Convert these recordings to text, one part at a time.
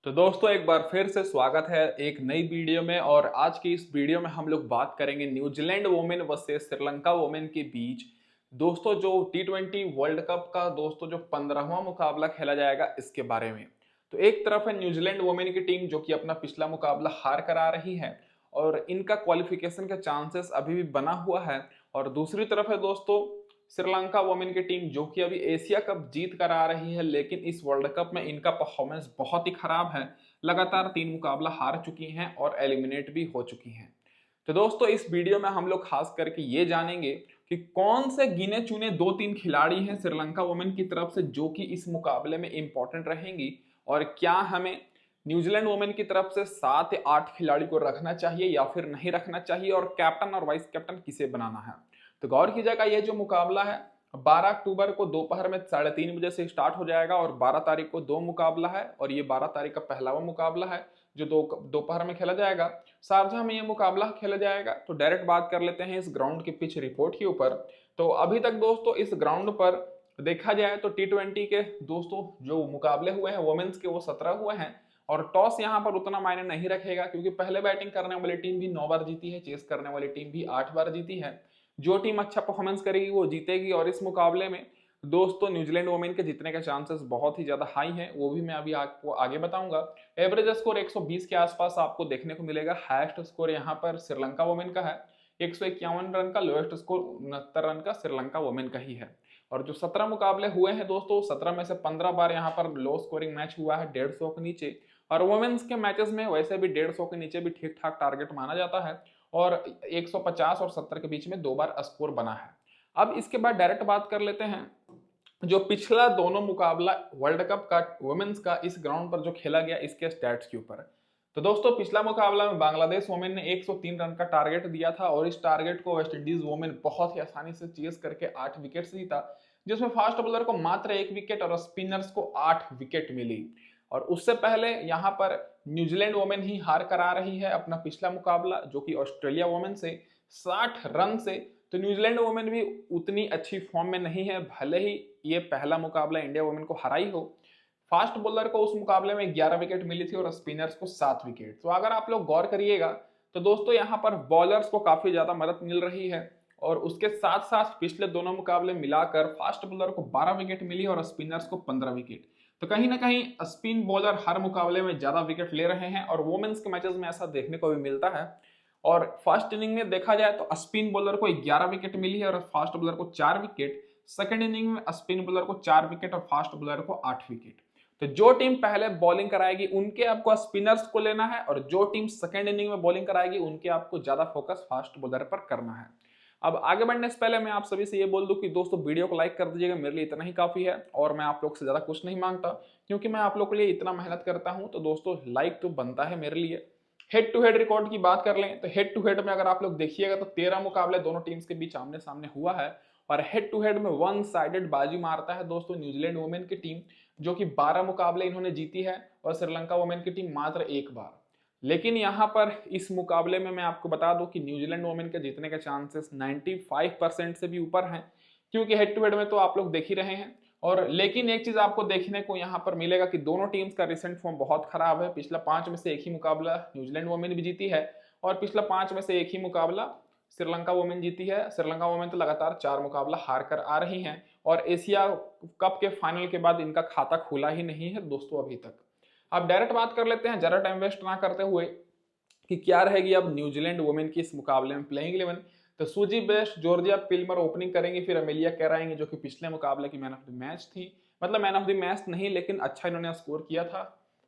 तो दोस्तों एक बार फिर से स्वागत है एक नई वीडियो में। और आज की इस वीडियो में हम लोग बात करेंगे New Zealand women versus Sri Lanka women के बीच। दोस्तों जो T20 वर्ल्ड कप का दोस्तों जो 15वां मुकाबला खेला जाएगा इसके बारे में। तो एक तरफ है न्यूजीलैंड वोमेन की टीम जो कि अपना पिछला मुकाबला हार कर आ रही है और इनका क्वालिफिकेशन का चांसेस अभी भी बना हुआ है। और दूसरी तरफ है दोस्तों श्रीलंका वोमेन की टीम जो कि अभी एशिया कप जीत कर आ रही है, लेकिन इस वर्ल्ड कप में इनका परफॉर्मेंस बहुत ही खराब है। लगातार 3 मुकाबला हार चुकी हैं और एलिमिनेट भी हो चुकी हैं। तो दोस्तों इस वीडियो में हम लोग खास करके ये जानेंगे कि कौन से गिने चुने 2-3 खिलाड़ी हैं श्रीलंका वोमेन की तरफ से जो कि इस मुकाबले में इंपॉर्टेंट रहेंगी, और क्या हमें न्यूजीलैंड वोमेन की तरफ से 7 या 8 खिलाड़ी को रखना चाहिए या फिर नहीं रखना चाहिए, और कैप्टन और वाइस कैप्टन किसे बनाना है। तो गौर कीजिएगा ये जो मुकाबला है 12 अक्टूबर को दोपहर में 3:30 बजे से स्टार्ट हो जाएगा और 12 तारीख को 2 मुकाबला है, और ये 12 तारीख का पहला वो मुकाबला है जो दोपहर में खेला जाएगा। शारजाह में ये मुकाबला खेला जाएगा। तो डायरेक्ट बात कर लेते हैं इस ग्राउंड की पिच रिपोर्ट के ऊपर। तो अभी तक दोस्तों इस ग्राउंड पर देखा जाए तो T20 के दोस्तों जो मुकाबले हुए हैं वुमेन्स के वो 17 हुए हैं। और टॉस यहाँ पर उतना मायने नहीं रखेगा क्योंकि पहले बैटिंग करने वाली टीम भी 9 बार जीती है, चेस करने वाली टीम भी 8 बार जीती है। जो टीम अच्छा परफॉर्मेंस करेगी वो जीतेगी। और इस मुकाबले में दोस्तों न्यूजीलैंड वोमेन के जीतने के चांसेस बहुत ही ज्यादा हाई हैं, वो भी मैं अभी आपको आगे बताऊंगा। एवरेज स्कोर 120 के आसपास आपको देखने को मिलेगा। हाईएस्ट स्कोर यहाँ पर श्रीलंका वोमेन का है 151 रन का, लोएस्ट स्कोर 69 रन का श्रीलंका वोमेन का ही है। और जो 17 मुकाबले हुए हैं दोस्तों 17 में से 15 बार यहाँ पर लो स्कोरिंग मैच हुआ है 150 के नीचे। और वुमेन्स के मैचेस में वैसे भी 150 के नीचे भी ठीक ठाक टारगेट माना जाता है, और 150 और 70 के बीच में 2 बार स्कोर बना है। अब इसके बाद डायरेक्ट बात कर लेते हैं जो पिछला दोनों मुकाबला वर्ल्ड कप का वुमेन्स का इस ग्राउंड पर जो खेला गया इसके स्टैट्स के ऊपर। तो दोस्तों पिछला मुकाबला में बांग्लादेश वोमेन ने 103 रन का टारगेट दिया था और इस टारगेट को वेस्ट इंडीज वोमेन बहुत ही आसानी से चेस करके 8 विकेट से जीता, जिसमें फास्ट बॉलर को मात्र 1 विकेट और स्पिनर्स को 8 विकेट मिली। और उससे पहले यहाँ पर न्यूजीलैंड वोमेन ही हार करा रही है अपना पिछला मुकाबला जो कि ऑस्ट्रेलिया वोमेन से 60 रन से। तो न्यूजीलैंड वोमेन भी उतनी अच्छी फॉर्म में नहीं है, भले ही ये पहला मुकाबला इंडिया वोमेन को हराई हो। फास्ट बॉलर को उस मुकाबले में 11 विकेट मिली थी और स्पिनर्स को 7 विकेट। तो अगर आप लोग गौर करिएगा तो दोस्तों यहाँ पर बॉलर्स को काफी ज्यादा मदद मिल रही है। और उसके साथ साथ पिछले दोनों मुकाबले मिलाकर फास्ट बॉलर को 12 विकेट मिली और स्पिनर्स को 15 विकेट। तो कहीं ना कहीं स्पिन बॉलर हर मुकाबले में ज्यादा विकेट ले रहे हैं और वोमेन्स के मैचेस में ऐसा देखने को भी मिलता है। और फर्स्ट इनिंग में देखा जाए तो स्पिन बॉलर को 11 विकेट मिली है और फास्ट बॉलर को 4 विकेट। सेकंड इनिंग में स्पिन बॉलर को 4 विकेट और फास्ट बॉलर को 8 विकेट। तो जो टीम पहले बॉलिंग कराएगी उनके आपको स्पिनर्स को लेना है, और जो टीम सेकंड इनिंग में बॉलिंग कराएगी उनके आपको ज्यादा फोकस फास्ट बॉलर पर करना है। अब आगे बढ़ने से पहले मैं आप सभी से ये बोल दूं कि दोस्तों वीडियो को लाइक कर दीजिएगा, मेरे लिए इतना ही काफी है और मैं आप लोग से ज्यादा कुछ नहीं मांगता क्योंकि मैं आप लोग के लिए इतना मेहनत करता हूं। तो दोस्तों लाइक तो बनता है मेरे लिए। हेड टू हेड रिकॉर्ड की बात कर लें तो हेड टू हेड में अगर आप लोग देखिएगा तो 13 मुकाबले दोनों टीम्स के बीच आमने सामने हुआ है। और हेड टू हेड में वन साइडेड बाजी मारता है दोस्तों न्यूजीलैंड वुमेन की टीम जो कि 12 मुकाबले इन्होंने जीती है, और श्रीलंका वुमेन की टीम मात्र 1 बार। लेकिन यहाँ पर इस मुकाबले में मैं आपको बता दूं कि न्यूजीलैंड वुमेन के जीतने के चांसेस 95% से भी ऊपर हैं, क्योंकि हेड टू हेड में तो आप लोग देख ही रहे हैं। और लेकिन एक चीज आपको देखने को यहाँ पर मिलेगा कि दोनों टीम्स का रिसेंट फॉर्म बहुत खराब है। पिछला 5 में से एक ही मुकाबला न्यूजीलैंड वुमेन भी जीती है और पिछला 5 में से एक ही मुकाबला श्रीलंका वुमेन जीती है। श्रीलंका वुमेन तो लगातार 4 मुकाबला हार कर आ रही हैं और एशिया कप के फाइनल के बाद इनका खाता खुला ही नहीं है दोस्तों अभी तक। अब डायरेक्ट बात कर लेते हैं ज्यादा टाइम वेस्ट ना करते हुए कि क्या रहेगी अब न्यूजीलैंड वुमेन की इस मुकाबले में प्लेइंग 11। तो सूजी बेस्ट, जॉर्जिया पिल्मर ओपनिंग करेंगी, फिर अमेलिया केर आएंगे जो कि पिछले मुकाबले की मैन ऑफ द मैच थी, मतलब मैन ऑफ द मैच नहीं लेकिन अच्छा इन्होंने स्कोर किया था।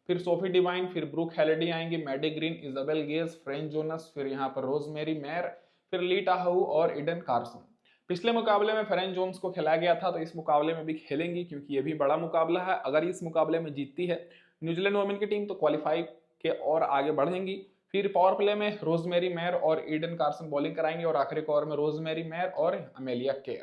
फिर सोफी डिवाइन, फिर ब्रूक हेलेडी आएंगे, Maddy Green, Isabel gauge, French Jonas, फिर यहाँ पर रोजमेरी मैर, फिर ली टाहू और इडन कार्सन। पिछले मुकाबले में फ्रेंच जोन्स को खिलाया गया था तो इस मुकाबले में भी खेलेंगी क्योंकि ये भी बड़ा मुकाबला है। अगर इस मुकाबले में जीतती है न्यूजीलैंड वुमेन की टीम तो क्वालिफाई के और आगे बढ़ेंगी। फिर पावर प्ले में रोजमेरी मैर और ईडन कार्सन बॉलिंग कराएंगे और आखिरी ओवर में रोजमेरी मैर और अमेलिया केर।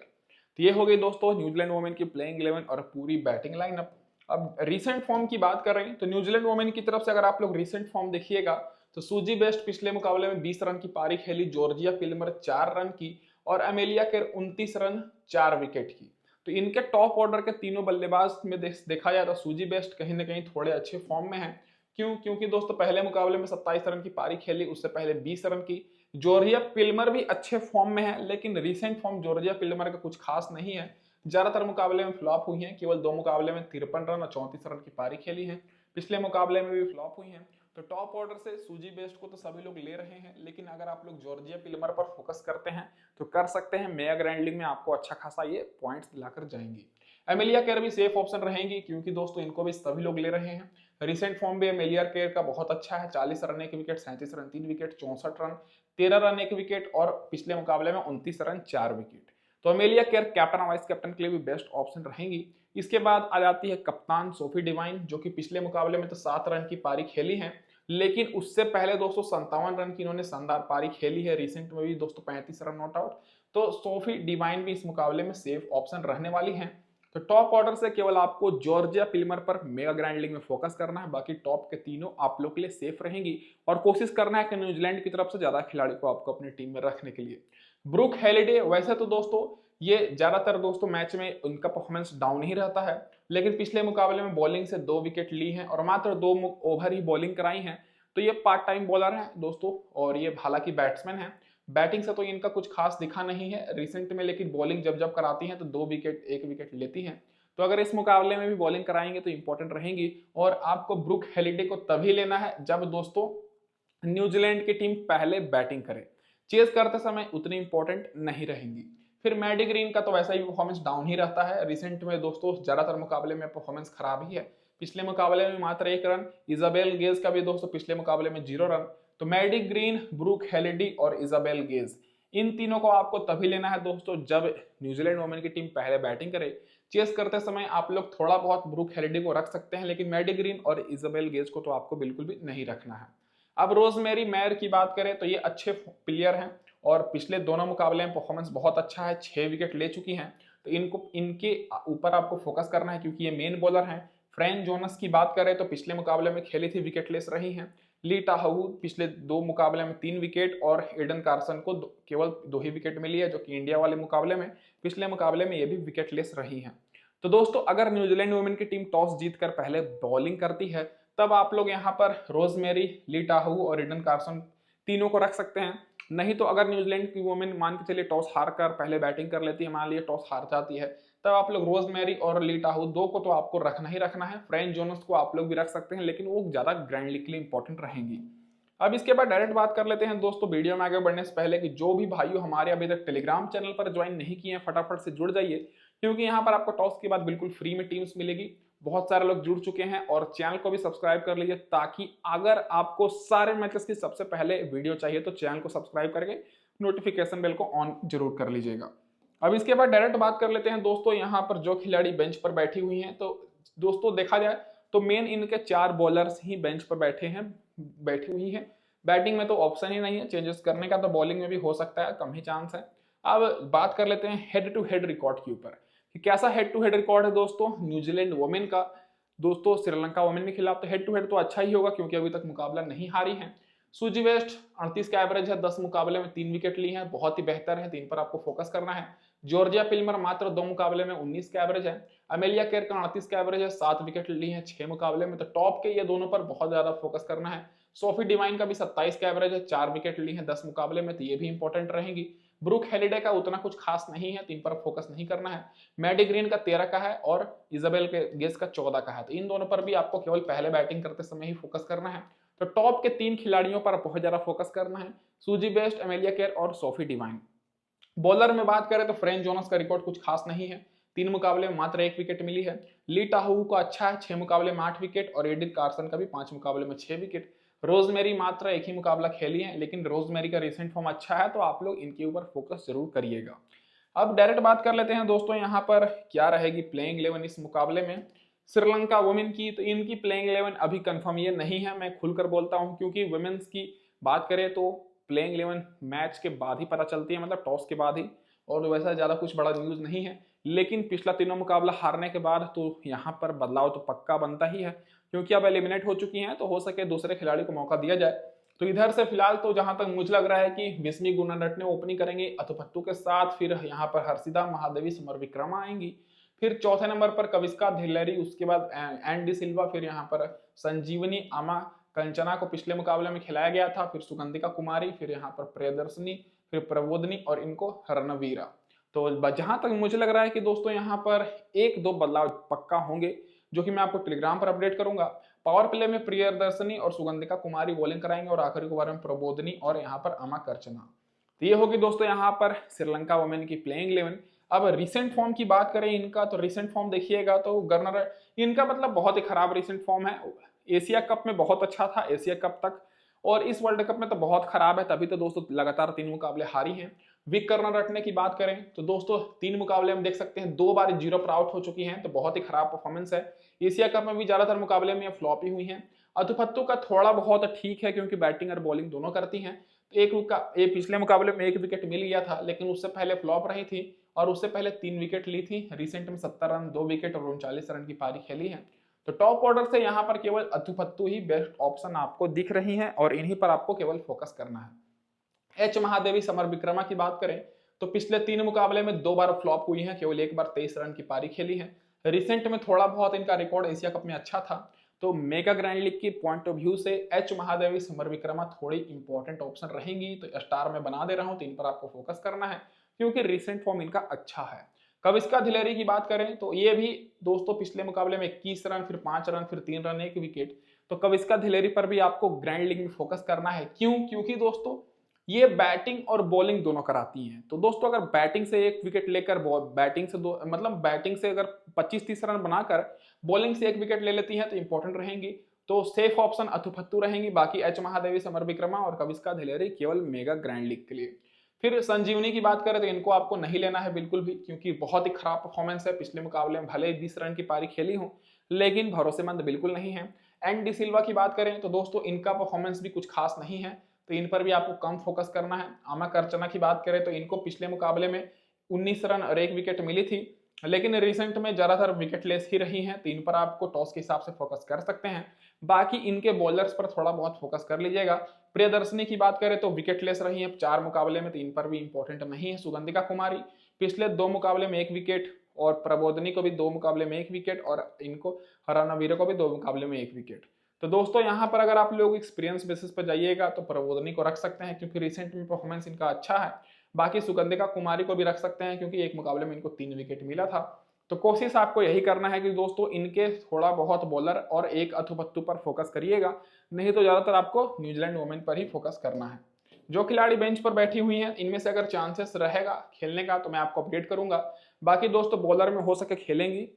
तो ये हो गई दोस्तों न्यूजीलैंड वुमेन की प्लेइंग 11 और पूरी बैटिंग लाइनअप। अब रीसेंट फॉर्म की बात कर रहे हैं तो न्यूजीलैंड वुमेन की तरफ से अगर आप लोग रीसेंट फॉर्म देखिएगा तो सूजी बेस्ट पिछले मुकाबले में 20 रन की पारी खेली, जॉर्जिया पिल्मर 4 रन की और अमेलिया केर 29 रन 4 विकेट की। तो इनके टॉप ऑर्डर के तीनों बल्लेबाज में देखा जाए तो सूजी बेस्ट कहीं ना कहीं थोड़े अच्छे फॉर्म में है, क्योंकि दोस्तों पहले मुकाबले में 27 रन की पारी खेली, उससे पहले 20 रन की। जॉर्जिया पिल्मर भी अच्छे फॉर्म में है, लेकिन रिसेंट फॉर्म जॉर्जिया पिल्मर का कुछ खास नहीं है। ज्यादातर मुकाबले में फ्लॉप हुई हैं, केवल 2 मुकाबले में 53 रन और 34 रन की पारी खेली है। पिछले मुकाबले में भी फ्लॉप हुई हैं। तो टॉप ऑर्डर से सूजी बेस्ट को तो सभी लोग ले रहे हैं, लेकिन अगर आप लोग जॉर्जिया पिल्मर पर फोकस करते हैं तो कर सकते हैं। मेगा ग्रैंड लीग में आपको अच्छा खासा ये पॉइंट्स दिलाकर जाएंगी। एमेलिया केयर भी सेफ ऑप्शन रहेंगी, क्योंकि दोस्तों इनको भी सभी लोग ले रहे हैं। रिसेंट फॉर्म भी एमेलिया केयर का बहुत अच्छा है। 40 run 1 wicket, 37 run 3 wicket, 64 run 13 run 1 wicket और पिछले मुकाबले में 29 रन 4 विकेट। तो एमेलिया केयर कैप्टन और वाइस कैप्टन के लिए भी बेस्ट ऑप्शन रहेंगी। इसके बाद आ जाती है कप्तान सोफी डिवाइन, जो कि पिछले मुकाबले में तो 7 रन की पारी खेली है, लेकिन उससे पहले दोस्तों 57 रन की इन्होंने शानदार पारी खेली है। रिसेंट में भी दोस्तों 35 रन नॉट आउट। तो सोफी डिवाइन भी इस मुकाबले में सेफ ऑप्शन रहने वाली है। तो टॉप ऑर्डर से केवल आपको जॉर्जिया पिल्मर पर मेगा ग्रैंड लीग में फोकस करना है, बाकी टॉप के तीनों आप लोग के लिए सेफ रहेंगी। और कोशिश करना है कि न्यूजीलैंड की तरफ से ज्यादा खिलाड़ी को आपको अपनी टीम में रखने के लिए। ब्रूक हेलिडे, वैसे तो दोस्तों ये ज्यादातर दोस्तों मैच में उनका परफॉर्मेंस डाउन ही रहता है, लेकिन पिछले मुकाबले में बॉलिंग से 2 विकेट ली हैं और मात्र 2 ओवर ही बॉलिंग कराई है। तो ये पार्ट टाइम बॉलर है दोस्तों, और ये हालांकि बैट्समैन है। बैटिंग से तो इनका कुछ खास दिखा नहीं है रिसेंट में, लेकिन बॉलिंग जब जब कराती हैं तो 2 विकेट 1 विकेट लेती हैं। तो अगर इस मुकाबले में भी बॉलिंग कराएंगे तो इंपॉर्टेंट रहेंगी। और आपको ब्रूक हेलिडे को तभी लेना है जब दोस्तों न्यूजीलैंड की टीम पहले बैटिंग करे। चेज करते समय उतनी इंपॉर्टेंट नहीं रहेंगी। फिर मैडी ग्रीन का तो वैसा ही परफॉर्मेंस डाउन ही रहता है। रिसेंट में दोस्तों ज्यादातर मुकाबले में परफॉर्मेंस खराब ही है। पिछले मुकाबले में मात्र 1 रन। इजाबेल गेज का भी दोस्तों पिछले मुकाबले में 0 रन। तो मैडी ग्रीन, ब्रूक हेलिडी और इजाबेल गेज, इन तीनों को आपको तभी लेना है दोस्तों जब न्यूजीलैंड वुमेन की टीम पहले बैटिंग करे। चेस करते समय आप लोग थोड़ा बहुत ब्रूक हेलिडी को रख सकते हैं, लेकिन मैडी ग्रीन और इजाबेल गेज को तो आपको बिल्कुल भी नहीं रखना है। अब रोजमेरी मैयर की बात करें तो ये अच्छे प्लेयर हैं और पिछले दोनों मुकाबले में परफॉर्मेंस बहुत अच्छा है। 6 विकेट ले चुकी हैं। तो इनके ऊपर आपको फोकस करना है, क्योंकि ये मेन बॉलर हैं। फ्रैंक जोनस की बात करें तो पिछले मुकाबले में खेली थी, विकेटलेस रही हैं। ली टाहू पिछले 2 मुकाबले में 3 विकेट और एडन कार्सन को केवल 2 ही विकेट मिली है, जो कि इंडिया वाले मुकाबले में, पिछले मुकाबले में ये भी विकेटलेस रही हैं। तो दोस्तों अगर न्यूजीलैंड वुमेन की टीम टॉस जीतकर पहले बॉलिंग करती है, तब आप लोग यहाँ पर रोजमेरी, ली टाहू और एडन कार्सन तीनों को रख सकते हैं। नहीं तो अगर न्यूजीलैंड की वुमेन मान के चलिए टॉस हार कर पहले बैटिंग कर लेती है, मान लीजिए टॉस हार जाती है, तब आप लोग रोजमेरी और ली टाहू 2 को तो आपको रखना ही रखना है। फ्रैंक जोनस को आप लोग भी रख सकते हैं, लेकिन वो ज्यादा ग्रैंड लीग के लिए इंपॉर्टेंट रहेंगी। अब इसके बाद डायरेक्ट बात कर लेते हैं दोस्तों वीडियो में आगे बढ़ने से पहले कि जो भी भाइयों हमारे अभी तक टेलीग्राम चैनल पर ज्वाइन नहीं किए हैं, फटाफट से जुड़ जाइए, क्योंकि यहाँ पर आपको टॉस के बाद बिल्कुल फ्री में टीम्स मिलेगी। बहुत सारे लोग जुड़ चुके हैं और चैनल को भी सब्सक्राइब कर लीजिए, ताकि अगर आपको सारे मैचेस की सबसे पहले वीडियो चाहिए तो चैनल को सब्सक्राइब करके नोटिफिकेशन बेल को ऑन जरूर कर लीजिएगा। अब इसके बाद डायरेक्ट बात कर लेते हैं दोस्तों यहाँ पर जो खिलाड़ी बेंच पर बैठी हुई हैं। तो दोस्तों देखा जाए तो मेन इनके 4 बॉलर्स ही बेंच पर बैठी हुई हैं। बैटिंग में तो ऑप्शन ही नहीं है चेंजेस करने का, तो बॉलिंग में भी हो सकता है, कम ही चांस है। अब बात कर लेते हैं हेड टू हेड रिकॉर्ड के ऊपर कि कैसा हेड टू हेड रिकॉर्ड है दोस्तों न्यूजीलैंड वुमेन का दोस्तों श्रीलंका वुमेन के खिलाफ। तो हेड टू हेड तो अच्छा ही होगा, क्योंकि अभी तक मुकाबला नहीं हारी है। सूजी वेस्ट 38 का एवरेज है, 10 मुकाबले में 3 विकेट ली है, बहुत ही बेहतर है, 3 पर आपको फोकस करना है। जॉर्जिया पिल्मर मात्र 2 मुकाबले में 19 का एवरेज है। अमेलिया केयर का 38 का एवरेज है, 7 विकेट ली है 6 मुकाबले में। तो टॉप के ये दोनों पर बहुत ज्यादा फोकस करना है। सोफी डिवाइन का भी 27 का एवरेज है, 4 विकेट ली है 10 मुकाबले में, तो ये भी इंपॉर्टेंट रहेंगी। ब्रूक हेलिडे का उतना कुछ खास नहीं है, 3 पर फोकस नहीं करना है। मैडी ग्रीन का 13 का है और इजाबेल के गेस का 14 का है, तो इन दोनों पर भी आपको केवल पहले बैटिंग करते समय ही फोकस करना है। तो टॉप के 3 खिलाड़ियों पर बहुत ज्यादा फोकस करना है, सूजी बेस्ट, एमेलिया केयर और सोफी डिवाइन। बॉलर में बात करें तो फ्रैंक जोनस का रिकॉर्ड कुछ खास नहीं है, 3 मुकाबले में मात्र 1 विकेट मिली है। ली टाहू का अच्छा है, 6 मुकाबले में 8 विकेट और एडिथ कार्सन का भी 5 मुकाबले में 6 विकेट। रोजमेरी मात्र 1 ही मुकाबला खेली है, लेकिन रोजमेरी का रिसेंट फॉर्म अच्छा है, तो आप लोग इनके ऊपर फोकस जरूर करिएगा। अब डायरेक्ट बात कर लेते हैं दोस्तों यहाँ पर क्या रहेगी प्लेइंग 11 इस मुकाबले में श्रीलंका वुमेन की। तो इनकी प्लेइंग 11 अभी कंफर्म ये नहीं है, मैं खुलकर बोलता हूँ, क्योंकि वुमेन्स की बात करें तो प्लेइंग 11 मैच के बाद ही पता चलती है, मतलब टॉस के बाद ही, और वैसा ज्यादा कुछ बड़ा न्यूज नहीं है। लेकिन पिछला तीनों मुकाबला हारने के बाद तो यहाँ पर बदलाव तो पक्का बनता ही है, क्योंकि अब एलिमिनेट हो चुकी हैं, तो हो सके दूसरे खिलाड़ी को मौका दिया जाए। तो इधर से फिलहाल तो जहां तक मुझे लग रहा है कि बिस्मी गुनारत्ने ओपनिंग करेंगे अथपत्तू के साथ, फिर यहाँ पर हर्षिता महादेवी समर विक्रमा आएंगी, फिर चौथे नंबर पर कविस्का धिल्लरी, उसके बाद एन डी सिल्वा, फिर यहाँ पर संजीवनी आमा कंचना को पिछले मुकाबले में खिलाया गया था, फिर सुगंधिका कुमारी, फिर यहाँ पर प्रियदर्शनी, फिर प्रबोधनी और इनको रणवीरा। तो जहां तक मुझे लग रहा है कि दोस्तों यहाँ पर एक दो बदलाव पक्का होंगे, जो कि मैं आपको टेलीग्राम पर अपडेट करूंगा। पावर प्ले में प्रियदर्शनी और सुगंधिका कुमारी बॉलिंग कराएंगे और आखिरी ओवर में प्रबोधनी और यहाँ पर अमा कर्चना। तो ये होगी दोस्तों यहाँ पर श्रीलंका वुमेन की प्लेइंग 11। अब रिसेंट फॉर्म की बात करें इनका, तो रिसेंट फॉर्म देखिएगा तो गर्नर इनका मतलब बहुत ही खराब रिसेंट फॉर्म है। एशिया कप में बहुत अच्छा था, एशिया कप तक, और इस वर्ल्ड कप में तो बहुत खराब है, तभी तो दोस्तों लगातार 3 मुकाबले हारी हैं। विक कर्नर रटने की बात करें तो दोस्तों 3 मुकाबले हम देख सकते हैं 2 बार 0 पर आउट हो चुकी हैं, तो बहुत ही खराब परफॉर्मेंस है। एशिया कप में भी ज्यादातर मुकाबले में फ्लॉप ही हुई हैं। अतुपत्तु का थोड़ा बहुत ठीक है क्योंकि बैटिंग और बॉलिंग दोनों करती हैं। तो पिछले मुकाबले में 1 विकेट मिल गया था, लेकिन उससे पहले फ्लॉप रही थी और उससे पहले 3 विकेट ली थी। रिसेंट में 70 रन, 2 विकेट और 39 रन की पारी खेली है। तो टॉप ऑर्डर से यहाँ पर केवल अतुपत्तु ही बेस्ट ऑप्शन आपको दिख रही हैं और इन्हीं पर आपको केवल फोकस करना है। एच महादेवी समर विक्रमा की बात करें तो पिछले 3 मुकाबले में 2 बार फ्लॉप हुई हैं, केवल 1 बार 23 रन की पारी खेली है। रिसेंट में थोड़ा बहुत इनका रिकॉर्ड एशिया कप में अच्छा था। तो मेगा ग्रैंड लीग की पॉइंट ऑफ व्यू से एच महादेवी समर विक्रमा थोड़ी इंपॉर्टेंट ऑप्शन रहेंगी, तो स्टार में बना दे रहा हूं, तो इन पर आपको फोकस करना है क्योंकि रिसेंट फॉर्म इनका अच्छा है। कविस्का धिलेरी की बात करें तो ये भी दोस्तों पिछले मुकाबले में 21 रन, फिर 5 रन, फिर 3 रन, 1 विकेट। तो कविस्का धिलेरी पर भी आपको ग्रैंड लीग में फोकस करना है। क्यों? क्योंकि दोस्तों ये बैटिंग और बॉलिंग दोनों कराती हैं। तो दोस्तों अगर बैटिंग से 1 विकेट लेकर बैटिंग से बैटिंग से अगर 25-30 रन बनाकर बॉलिंग से 1 विकेट ले लेती हैं तो इंपॉर्टेंट रहेंगी। तो सेफ ऑप्शन अतुपत्तु रहेंगी, बाकी एच महादेवी, समर विक्रमा और कविस्का धिलेरी केवल मेगा ग्रैंड लीग के लिए। फिर संजीवनी की बात करें तो इनको आपको नहीं लेना है बिल्कुल भी, क्योंकि बहुत ही खराब परफॉर्मेंस है। पिछले मुकाबले में भले ही 20 रन की पारी खेली हो, लेकिन भरोसेमंद बिल्कुल नहीं है। एन डी सिल्वा की बात करें तो दोस्तों इनका परफॉर्मेंस भी कुछ खास नहीं है, तो इन पर भी आपको कम फोकस करना है। आमा कर्चना की बात करें तो इनको पिछले मुकाबले में 19 रन और 1 विकेट मिली थी, लेकिन रिसेंट में ज्यादातर विकेट लेस ही रही हैं, तो इन पर आपको टॉस के हिसाब से फोकस कर सकते हैं। बाकी इनके बॉलर्स पर थोड़ा बहुत फोकस कर लीजिएगा। प्रियदर्शनी की बात करें तो विकेट लेस रही है 4 मुकाबले में, तो इन पर भी इंपॉर्टेंट नहीं है। सुगंधिका कुमारी पिछले 2 मुकाबले में 1 विकेट और प्रबोधनी को भी 2 मुकाबले में 1 विकेट और इनको रणवीर को भी 2 मुकाबले में 1 विकेट। तो दोस्तों यहाँ पर अगर आप लोग एक्सपीरियंस बेसिस पर जाइएगा तो प्रबोधनी को रख सकते हैं क्योंकि रिसेंट में परफॉर्मेंस इनका अच्छा है। बाकी सुगंधिका कुमारी को भी रख सकते हैं क्योंकि 1 मुकाबले में इनको 3 विकेट मिला था। तो कोशिश आपको यही करना है कि दोस्तों इनके थोड़ा बहुत बॉलर और एक अथुपत्तु पर फोकस करिएगा, नहीं तो ज्यादातर आपको न्यूजीलैंड वुमेन पर ही फोकस करना है। जो खिलाड़ी बेंच पर बैठी हुई हैं इनमें से अगर चांसेस रहेगा खेलने का तो मैं आपको अपडेट करूंगा। बाकी दोस्तों बॉलर में हो सके खेलेंगी,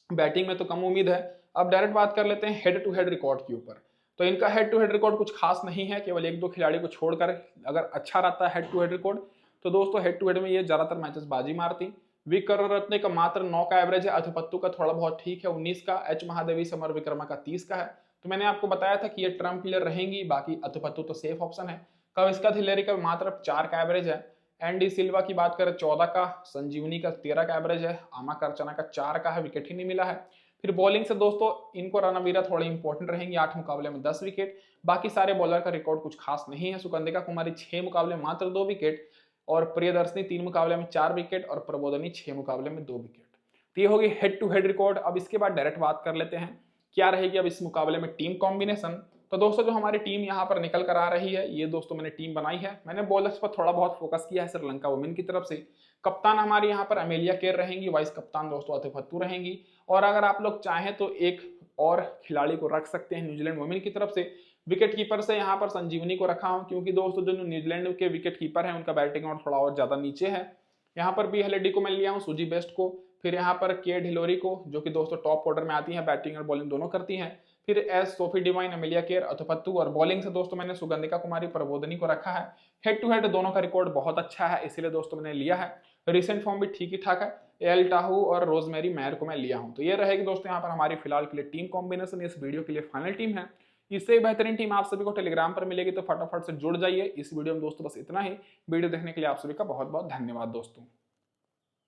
बैटिंग में तो कम उम्मीद है। अब डायरेक्ट बात कर लेते हैं हेड टू हेड रिकॉर्ड के ऊपर। तो इनका हेड टू हेड रिकॉर्ड कुछ खास नहीं है, केवल 1-2 खिलाड़ी को छोड़कर अगर अच्छा रहता है हेड टू हेड रिकॉर्ड तो दोस्तों हेड टू हेड में ये ज्यादातर मैचेस बाजी मारती। विक रत्ने का मात्र 9 का एवरेज है, अथुपत्तु का थोड़ा बहुत ठीक है 19 का, एच महादेवी समर विक्रमा का 30 का है। तो मैंने आपको बताया था कि ये ट्रम्प प्लेयर रहेंगी, बाकी अथुपत्तु तो सेफ ऑप्शन है। कविस्का धिलेरी का मात्र 4 का एवरेज है। एन डी सिल्वा की बात करें 14 का, संजीवनी का 13 का एवरेज है, आमा कर्चना का 4 का है, विकेट ही नहीं मिला है। फिर बॉलिंग से दोस्तों इनको रणवीरा थोड़ी इंपॉर्टेंट रहेंगी, 8 मुकाबले में 10 विकेट। बाकी सारे बॉलर का रिकॉर्ड कुछ खास नहीं है। सुगंधिका कुमारी 6 मुकाबले मात्र 2 विकेट और प्रियदर्शनी 3 मुकाबले में 4 विकेट और प्रबोधनी 6 मुकाबले में 2 विकेट। तो ये होगी हेड टू हेड रिकॉर्ड। अब इसके बाद डायरेक्ट बात कर लेते हैं क्या रहेगी अब इस मुकाबले में टीम कॉम्बिनेशन। तो दोस्तों जो हमारी टीम यहाँ पर निकल कर आ रही है, ये दोस्तों मैंने टीम बनाई है। मैंने बॉलर्स पर थोड़ा बहुत फोकस किया है श्रीलंका वुमेन की तरफ से। कप्तान हमारी यहाँ पर अमेलिया केर रहेंगी, वाइस कप्तान दोस्तों अतुपत्तु रहेंगी, और अगर आप लोग चाहें तो एक और खिलाड़ी को रख सकते हैं न्यूजीलैंड वुमेन की तरफ से। विकेट कीपर से यहाँ पर संजीवनी को रखा हूं क्योंकि दोस्तों जो न्यूजीलैंड के विकेट कीपर हैं उनका बैटिंग और थोड़ा और ज्यादा नीचे है। यहाँ पर बी हेलेडी को मैं लिया हूँ, सुजी बेस्ट को, फिर यहाँ पर के ढिलोरी को जो कि दोस्तों टॉप ऑर्डर में आती है, बैटिंग और बॉलिंग दोनों करती हैं। फिर S Sophie Devine, Amelia Kerr, अतुपत्तु, और बॉलिंग से दोस्तों मैंने सुगंधिका कुमारी, प्रबोधनी को रखा है। हेड टू हेड दोनों का रिकॉर्ड बहुत अच्छा है, इसीलिए दोस्तों मैंने लिया है। रिसेंट फॉर्म भी ठीक ही ठाक है। एल टाहू और रोजमेरी मैर को मैं लिया हूं। तो ये रहेगी दोस्तों यहाँ पर हमारी फिलहाल के लिए टीम कॉम्बिनेशन, इस वीडियो के लिए फाइनल टीम है। इससे बेहतरीन टीम आप सभी को टेलीग्राम पर मिलेगी, तो फटाफट से जुड़ जाइए। इस वीडियो में दोस्तों बस इतना ही। वीडियो देखने के लिए आप सभी का बहुत बहुत धन्यवाद दोस्तों।